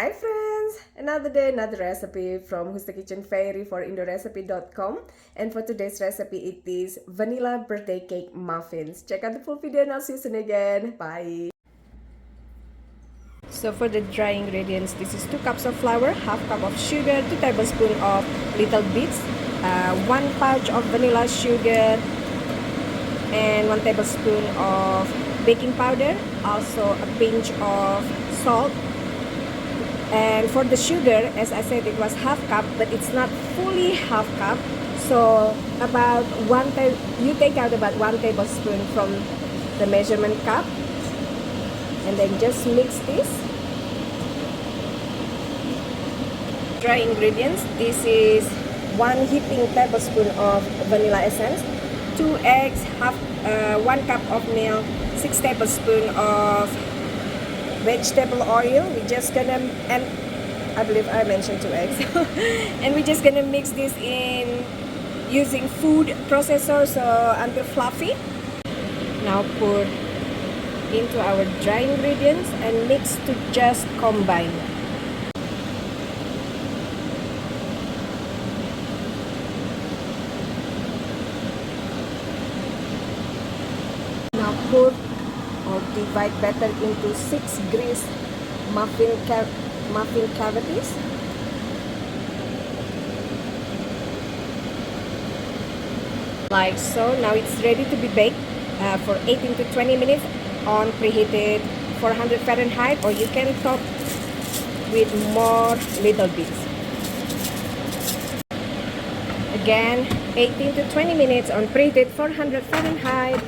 Hi friends! Another day, another recipe from Who's the Kitchen Fairy for indorecipe.com. And for today's recipe, it is vanilla birthday cake muffins. Check out the full video and I'll see you soon again. Bye! So for the dry ingredients, this is 2 cups of flour, half cup of sugar, 2 tablespoons of little bits, 1 pouch of vanilla sugar, and 1 tablespoon of baking powder, also a pinch of salt. And for the sugar, as I said, it was half cup, but it's not fully half cup. So about you take out about 1 tablespoon from the measurement cup, and then just mix this. Dry ingredients. This is 1 heaping tablespoon of vanilla essence, 2 eggs, 1 cup of milk, 6 tablespoons of vegetable oil. We're just gonna, and I believe I mentioned 2 eggs, and we're just gonna mix this in using food processor so until fluffy. Now pour into our dry ingredients and mix to just combine. Now pour or divide batter into 6 greased muffin cavities. Like so. Now it's ready to be baked for 18 to 20 minutes on preheated 400 Fahrenheit, or you can top with more little bits. Again, 18 to 20 minutes on preheated 400 Fahrenheit.